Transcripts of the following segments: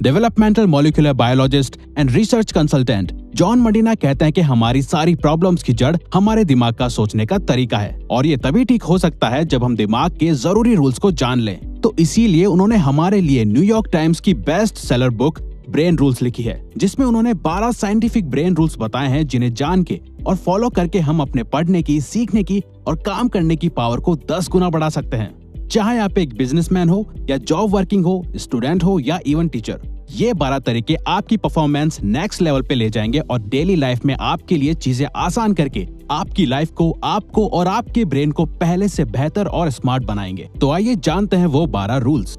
Developmental molecular biologist and research consultant John Medina कहते हैं कि हमारी सारी प्रॉब्लम्स की जड़ हमारे दिमाग का सोचने का तरीका है और ये तभी ठीक हो सकता है जब हम दिमाग के जरूरी रूल्स को जान लें। तो इसीलिए उन्होंने हमारे लिए न्यूयॉर्क टाइम्स की best seller book brain rules लिखी है, जिसमें उन्होंने 12 साइंटिफिक ब्रेन रूल्स बताए हैं जिन्हें जान के और फॉलो करके हम अपने पढ़ने की, सीखने की और काम करने की पावर को 10 गुना बढ़ा सकते हैं। चाहे आप एक बिजनेसमैन हो या जॉब वर्किंग हो, स्टूडेंट हो या इवन टीचर, ये 12 तरीके आपकी परफॉर्मेंस नेक्स्ट लेवल पे ले जाएंगे और डेली लाइफ में आपके लिए चीजें आसान करके आपकी लाइफ को, आपको और आपके ब्रेन को पहले से बेहतर और स्मार्ट बनाएंगे। तो आइए जानते हैं वो 12 रूल्स।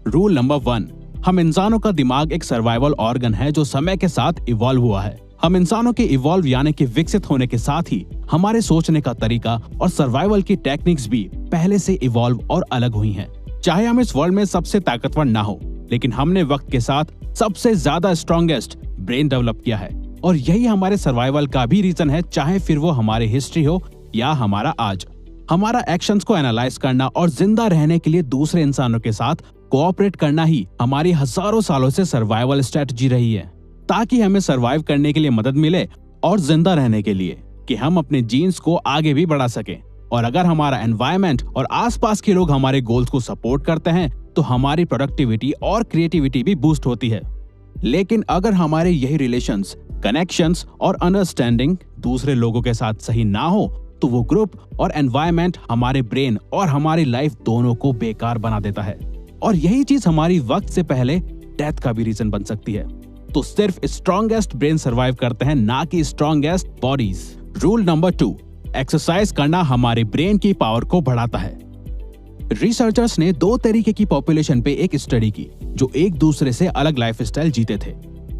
रूल नंबर 1, हम इंसानों का दिमाग एक सर्वाइवल ऑर्गन है जो समय के साथ इवॉल्व हुआ है। हम इंसानों के इवॉल्व यानी कि विकसित होने के साथ ही हमारे सोचने का तरीका और सर्वाइवल की टेक्निक्स भी पहले से इवॉल्व और अलग हुई हैं। चाहे हम इस वर्ल्ड में सबसे ताकतवर ना हो, लेकिन हमने वक्त के साथ सबसे ज्यादा स्ट्रॉन्गेस्ट ब्रेन डेवलप किया है और यही हमारे सर्वाइवल का भी रीजन है, चाहे फिर वो हमारी हिस्ट्री हो या हमारा आज। हमारा एक्शंस को एनालाइज करना और जिंदा रहने के लिए दूसरे इंसानों के साथ कोऑपरेट करना ही हमारी हजारों सालों से सर्वाइवल स्ट्रेटजी रही है, ताकि हमें सर्वाइव करने के लिए मदद मिले और जिंदा रहने के लिए कि हम अपने जीन्स को आगे भी बढ़ा सकें। और अगर हमारा एनवायरनमेंट और आसपास के लोग हमारे गोल्स को सपोर्ट करते हैं तो हमारी प्रोडक्टिविटी और क्रिएटिविटी भी बूस्ट होती है। लेकिन अगर हमारे यही रिलेशंस, कनेक्शंस और अंडरस्टैंडिंग दूसरे लोगों के साथ सही ना हो तो वो ग्रुप और एनवायरनमेंट हमारे ब्रेन और हमारी लाइफ दोनों को बेकार बना देता है और यही चीज हमारी वक्त से पहले डेथ का भी रीजन बन सकती है। तो सिर्फ स्ट्रॉन्गेस्ट ब्रेन सर्वाइव करते हैं, ना कि strongest bodies. Rule number 2, exercise करना हमारे ब्रेन की पावर को बढ़ाता है। रिसर्चर्स ने 2 तरीके की पॉपुलेशन पे एक स्टडी की जो एक दूसरे से अलग लाइफस्टाइल जीते थे।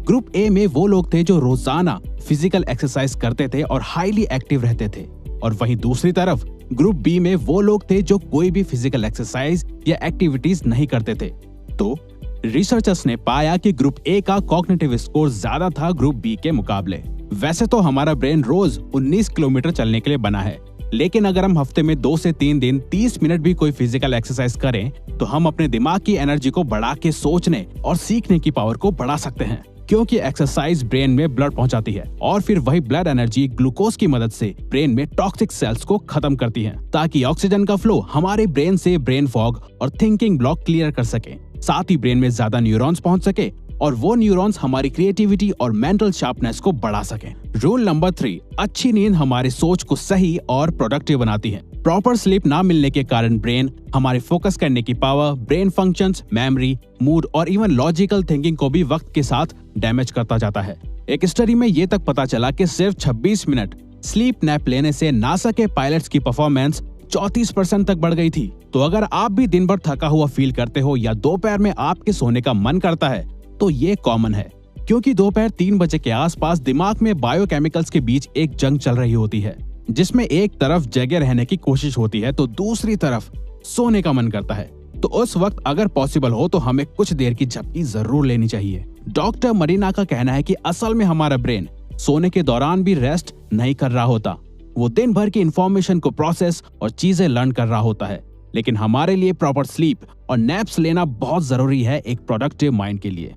ग्रुप ए में वो लोग थे जो रोजाना फिजिकल एक्सरसाइज करते थे और हाईली एक्टिव रहते थे, और वहीं दूसरी तरफ ग्रुप बी में वो लोग थे जो कोई भी फिजिकल एक्सरसाइज या एक्टिविटीज नहीं करते थे। तो रिसर्चर्स ने पाया कि ग्रुप ए का कॉग्निटिव स्कोर ज्यादा था ग्रुप बी के मुकाबले। वैसे तो हमारा ब्रेन रोज 19 किलोमीटर चलने के लिए बना है, लेकिन अगर हम हफ्ते में 2 से 3 दिन 30 मिनट भी कोई फिजिकल एक्सरसाइज करें तो हम अपने दिमाग की एनर्जी को बढ़ा के सोचने और सीखने की पावर को बढ़ा सकते हैं, क्योंकि एक्सरसाइज ब्रेन में ब्लड पहुंचाती है और फिर वही ब्लड एनर्जी ग्लूकोज की मदद से ब्रेन में टॉक्सिक सेल्स को खत्म करती है, ताकि ऑक्सीजन का फ्लो हमारे ब्रेन से ब्रेन फॉग और थिंकिंग ब्लॉक क्लियर कर सके। साथ ही ब्रेन में ज्यादा न्यूरॉन्स पहुंच सके और वो न्यूरॉन्स हमारी क्रिएटिविटी और मेंटल शार्पनेस को बढ़ा सके। रूल नंबर 3, अच्छी नींद हमारी सोच को सही और प्रोडक्टिव बनाती है। प्रॉपर स्लीप ना मिलने के कारण ब्रेन हमारे फोकस करने की power, brain functions, memory, mood और इवन लॉजिकल थिंकिंग को भी वक्त के साथ डैमेज करता जाता है। एक स्टडी में ये तक पता चला कि सिर्फ 26 मिनट स्लीप नैप लेने से नासा के पायलट्स की परफॉर्मेंस 34% तक बढ़ गई थी। तो अगर आप भी दिन भर थका हुआ फील करते हो या दोपहर में आपके सोने का मन करता है तो ये कॉमन है, क्योंकि दोपहर 3 बजे के आसपास दिमाग में बायोकेमिकल्स के बीच एक जंग चल रही होती है, जिसमें एक तरफ जगे रहने की कोशिश होती है तो दूसरी तरफ सोने का मन करता है। तो उस वक्त अगर पॉसिबल हो तो हमें कुछ देर की झपकी जरूर लेनी चाहिए। डॉक्टर मरीना का कहना है कि असल में हमारा ब्रेन सोने के दौरान भी रेस्ट नहीं कर रहा होता, वो दिन भर की इंफॉर्मेशन को प्रोसेस और चीजें लर्न कर रहा होता है। लेकिन हमारे लिए प्रॉपर स्लीप और नैप्स लेना बहुत जरूरी है एक प्रोडक्टिव माइंड के लिए।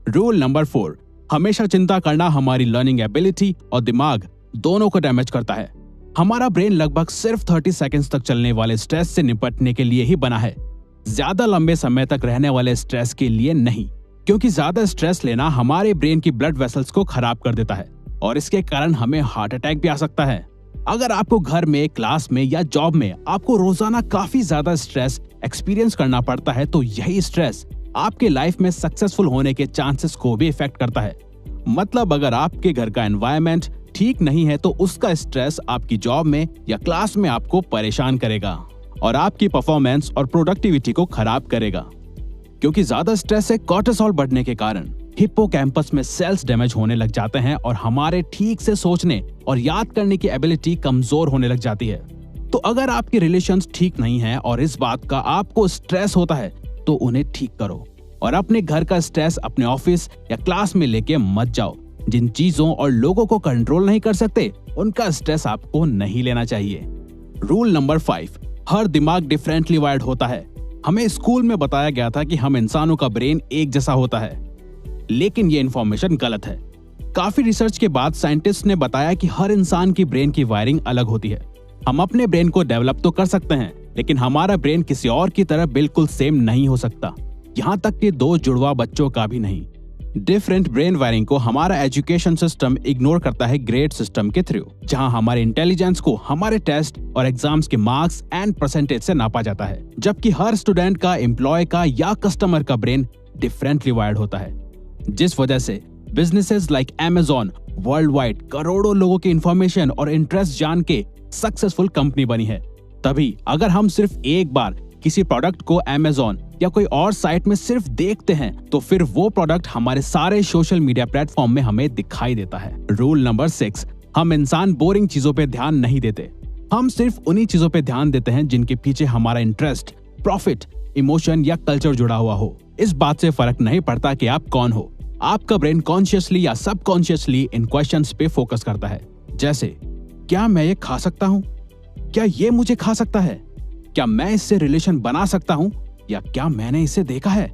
रूल नंबर 4, हमेशा चिंता करना हमारी लर्निंग एबिलिटी और दिमाग दोनों को डैमेज करता है। हमारा ब्रेन लगभग सिर्फ 30 सेकंड्स तक चलने वाले स्ट्रेस से निपटने के लिए ही बना है, ज्यादा लंबे समय तक रहने वाले स्ट्रेस के लिए नहीं, क्योंकि ज्यादा स्ट्रेस लेना हमारे ब्रेन की ब्लड वेसल्स को खराब कर देता है और इसके कारण हमें हार्ट अटैक भी आ सकता है। अगर आपको घर में, क्लास में या जॉब में आपको रोजाना काफी ज्यादा स्ट्रेस एक्सपीरियंस करना पड़ता है तो यही स्ट्रेस आपके लाइफ में सक्सेसफुल होने के चांसेस को भी इफेक्ट करता है। मतलब अगर आपके घर का एनवायरनमेंट ठीक नहीं है तो उसका स्ट्रेस आपकी जॉब में या क्लास में आपको परेशान करेगा और आपकी परफॉर्मेंस और प्रोडक्टिविटी को खराब करेगा, क्योंकि ज्यादा स्ट्रेस से कॉर्टिसोल बढ़ने के कारण हिप्पोकैम्पस में सेल्स डैमेज होने लग जाते हैं और हमारे ठीक से सोचने और याद करने की एबिलिटी कमजोर होने लग जाती है। तो अगर आपके रिलेशंस ठीक नहीं है और इस बात का आपको स्ट्रेस होता है तो उन्हें ठीक करो और अपने घर का स्ट्रेस अपने ऑफिस या क्लास में लेके मत जाओ। जिन चीजों और लोगों को कंट्रोल नहीं कर सकते उनका स्ट्रेस आपको नहीं लेना चाहिए। रूल नंबर 5, हर दिमाग डिफरेंटली वायर्ड होता है। हमें स्कूल में बताया गया था कि हम इंसानों का ब्रेन एक जैसा होता है, लेकिन ये इन्फॉर्मेशन गलत है। काफी रिसर्च के बाद साइंटिस्ट ने बताया कि हर इंसान की ब्रेन की वायरिंग अलग होती है। हम अपने ब्रेन को डेवलप तो कर सकते हैं, लेकिन हमारा ब्रेन किसी और की तरह बिल्कुल सेम नहीं हो सकता, यहाँ तक कि 2 जुड़वा बच्चों का भी नहीं। डिफरेंट ब्रेन वायरिंग को हमारा एजुकेशन सिस्टम इग्नोर करता है ग्रेड सिस्टम के थ्रू, जहां हमारे इंटेलिजेंस को हमारे टेस्ट और एग्जाम्स के मार्क्स एंड परसेंटेज से नापा जाता है, जबकि हर स्टूडेंट का, एम्प्लॉय का या कस्टमर का ब्रेन डिफरेंटली वायर्ड होता है। जिस वजह से businesses like Amazon world wide करोड़ों लोगों की इंफॉर्मेशन और इंटरेस्ट जान के सक्सेसफुल कंपनी बनी है। तभी अगर हम सिर्फ एक बार किसी प्रोडक्ट को Amazon या कोई और साइट में सिर्फ देखते हैं, तो फिर वो प्रोडक्ट हमारे सारे सोशल मीडिया प्लेटफॉर्म में हमें दिखाई देता है। रूल नंबर 6, हम इंसान बोरिंग चीजों पे ध्यान नहीं देते। हम सिर्फ उन्हीं चीजों पे ध्यान देते हैं जिनके पीछे हमारा इंटरेस्ट, प्रॉफिट, इमोशन या कल्चर जुड़ा हुआ हो। इस बात से फर्क नहीं पड़ता कि आप कौन हो, आपका ब्रेन कॉन्शियसली या सबकॉन्शियसली इन क्वेश्चंस पे फोकस करता है। जैसे, क्या मैं ये खा सकता हूँ? क्या ये मुझे खा सकता है? क्या मैं इससे रिलेशन बना सकता हूँ? या क्या मैंने इसे देखा है?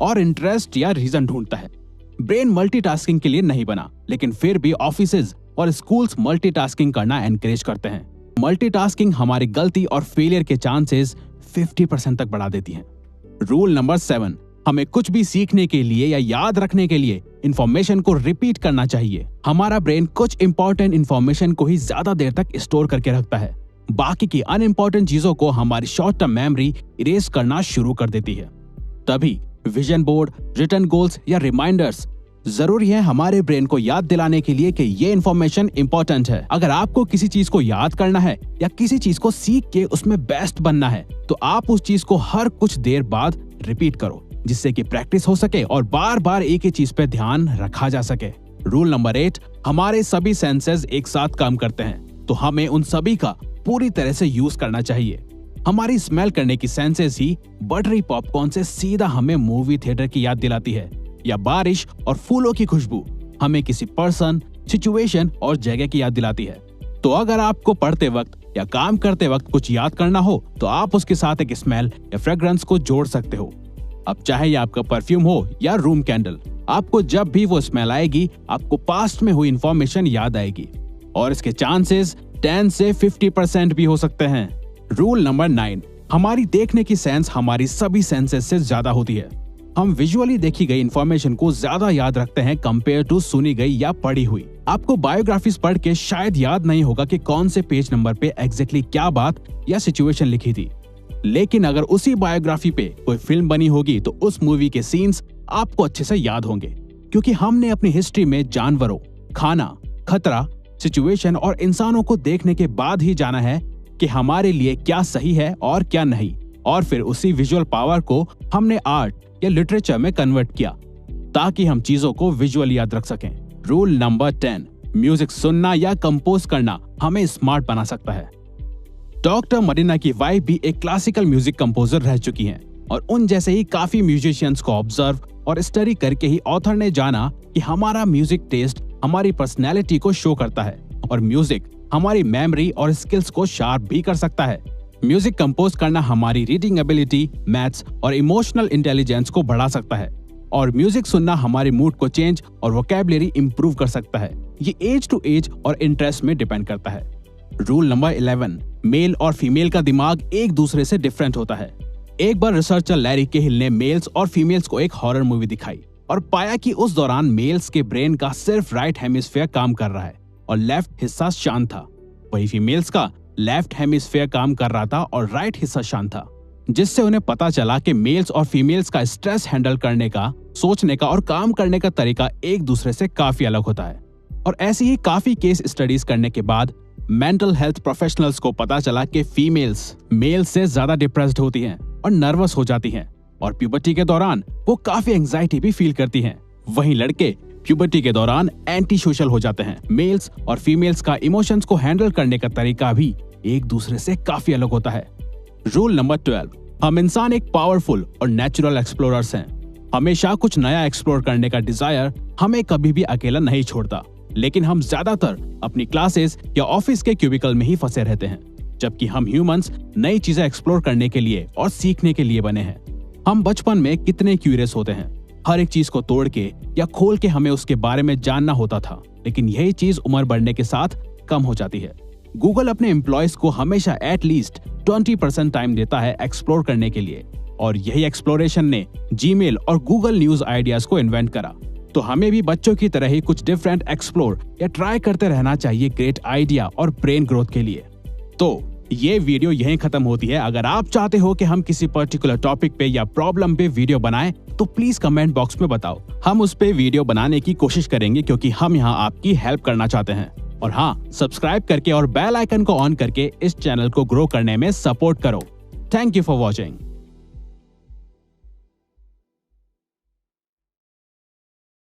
और इंटरेस्ट या रीजन ढूंढता है। ब्रेन मल्टीटास्किंग के लिए नहीं बना, लेकिन फिर भी ऑफिसेज और स्कूल्स मल्टीटास्किंग करना एनकरेज करते हैं। मल्टीटास्किंग हमारी गलती और फेलियर के चांसेस 50% तक बढ़ा देती है। रूल नंबर 7, हमें कुछ भी सीखने के लिए या याद रखने के लिए इंफॉर्मेशन को रिपीट करना चाहिए। हमारा ब्रेन कुछ इंपॉर्टेंट इंफॉर्मेशन को ही ज्यादा देर तक स्टोर करके रखता है, बाकी की अनइम्पोर्टेंट चीजों को हमारी शॉर्ट टर्म मेमोरी इरेज करना शुरू कर देती है। तभी विजन बोर्ड, रिटन गोल्स या रिमाइंडर्स जरूरी है हमारे ब्रेन को याद दिलाने के लिए कि ये इन्फॉर्मेशन इंपॉर्टेंट है। अगर आपको किसी चीज को याद करना है या किसी चीज को सीख के उसमें बेस्ट बनना है, तो आप उस चीज को हर कुछ देर बाद रिपीट करो, जिससे कि प्रैक्टिस हो सके और बार बार एक ही चीज पे ध्यान रखा जा सके। रूल नंबर 8, हमारे सभी सेंसेस एक साथ काम करते हैं, तो हमें उन सभी का पूरी तरह से यूज करना चाहिए। हमारी स्मेल करने की सेंसेस ही बटरी पॉपकॉर्न से सीधा हमें मूवी थिएटर की याद दिलाती है, या बारिश और फूलों की खुशबू हमें किसी पर्सन, सिचुएशन और जगह की याद दिलाती है। तो अगर आपको पढ़ते वक्त या काम करते वक्त कुछ याद करना हो, तो आप उसके साथ एक स्मेल या फ्रेग्रेंस को जोड़ सकते हो। अब चाहे ये आपका परफ्यूम हो या रूम कैंडल, आपको जब भी वो स्मेल आएगी, आपको पास्ट में हुई इंफॉर्मेशन याद आएगी, और इसके चांसेस 10 से 50% भी हो सकते हैं। रूल नंबर 9, हमारी देखने की सेंस हमारी सभी सेंसेस से ज्यादा होती है। हम विजुअली देखी गई इंफॉर्मेशन को ज्यादा याद रखते हैं कंपेयर टू सुनी गई या पढ़ी हुई। आपको बायोग्राफीज पढ़ के शायद याद नहीं होगा कि कौन से पेज नंबर पे एग्जैक्टली क्या बात या सिचुएशन लिखी थी, लेकिन अगर उसी बायोग्राफी पे कोई फिल्म बनी होगी तो उस मूवी के सीन्स आपको अच्छे से याद होंगे, क्योंकि हमने अपनी हिस्ट्री में जानवरों, खाना, खतरा, सिचुएशन और इंसानों को देखने के बाद ही जाना है कि हमारे लिए क्या सही है और क्या नहीं, और फिर उसी विजुअल पावर को हमने आर्ट या लिटरेचर में कन्वर्ट किया ताकि हम चीजों को विजुअल याद रख सकें। रूल नंबर 10, म्यूजिक सुनना या कंपोज करना हमें स्मार्ट बना सकता है। डॉक्टर मरीना की वाइफ भी एक क्लासिकल म्यूजिक कंपोजर रह चुकी हैं, और उन जैसे ही काफी म्यूजिशियंस को ऑब्जर्व और स्टडी करके ही ऑथर ने जाना कि हमारा म्यूजिक टेस्ट हमारी पर्सनैलिटी को शो करता है, और म्यूजिक हमारी मेमोरी और स्किल्स को शार्प भी कर सकता है। म्यूजिक कंपोज करना हमारी रीडिंग एबिलिटी, मैथ्स और इमोशनल इंटेलिजेंस को बढ़ा सकता है, और म्यूजिक सुनना हमारे मूड को चेंज और वोकैबुलरी इंप्रूव कर सकता है। ये एज टू एज और इंटरेस्ट में डिपेंड करता है। रूल नंबर 11, मेल और फीमेल का दिमाग एक दूसरे से डिफरेंट होता है। एक बार रिसर्चर लैरी केहिल ने मेल्स और फीमेल्स को एक हॉरर मूवी दिखाई और पाया कि उस दौरान मेल्स के ब्रेन का सिर्फ राइट हेमिस्फीयर काम कर रहा है और लेफ्ट हिस्सा शांत था, वही फीमेल्स का लेफ्ट हेमिस्फीयर काम कर रहा था और राइट हिस्सा शांत था, जिससे उन्हें पता चला कि मेल्स और फीमेल्स का स्ट्रेस हैंडल करने का, सोचने का और काम करने का तरीका एक दूसरे से काफी अलग होता है। और ऐसी ही काफी केस स्टडीज करने के बाद मेंटल हेल्थ प्रोफेशनल्स को पता चला कि फीमेल्स मेल्स से ज्यादा डिप्रेस्ड होती हैं और नर्वस हो जाती हैं, और प्यूबर्टी के दौरान वो काफी एंजाइटी भी फील करती हैं। वहीं लड़के प्यूबर्टी के दौरान एंटी सोशल हो जाते हैं। मेल्स और फीमेल्स का इमोशंस को हैंडल करने का तरीका भी एक दूसरे से काफी अलग होता है। रूल नंबर 12, हम इंसान एक पावरफुल और नेचुरल एक्सप्लोरर्स हैं। हमेशा कुछ नया एक्सप्लोर करने का डिजायर हमें कभी भी अकेला नहीं छोड़ता, लेकिन हम ज्यादातर अपनी क्लासेस या ऑफिस के क्यूबिकल में ही फंसे रहते हैं, जबकि हम ह्यूमंस नई चीजें एक्सप्लोर करने के लिए और सीखने के लिए बने हैं। हम बचपन में कितने क्यूरियस होते हैं, हर एक चीज को तोड़ के या खोल के हमें उसके बारे में जानना होता था, लेकिन यही चीज उम्र बढ़ने के साथ कम हो जाती है। गूगल अपने एम्प्लॉयज को हमेशा एटलीस्ट 20% टाइम देता है एक्सप्लोर करने के लिए, और यही एक्सप्लोरेशन ने जीमेल और गूगल न्यूज आइडियाज को इन्वेंट करा। तो हमें भी बच्चों की तरह ही कुछ डिफरेंट एक्सप्लोर या ट्राई करते रहना चाहिए ग्रेट आइडिया और ब्रेन ग्रोथ के लिए। तो ये वीडियो यहीं खत्म होती है। अगर आप चाहते हो कि हम किसी पर्टिकुलर टॉपिक पे या प्रॉब्लम पे वीडियो बनाएं तो प्लीज कमेंट बॉक्स में बताओ। हम उस पे वीडियो बनाने की कोशिश करेंगे, क्योंकि हम यहाँ आपकी हेल्प करना चाहते हैं। और हाँ, सब्सक्राइब करके और बेल आइकन को ऑन करके इस चैनल को ग्रो करने में सपोर्ट करो। Thank you for watching.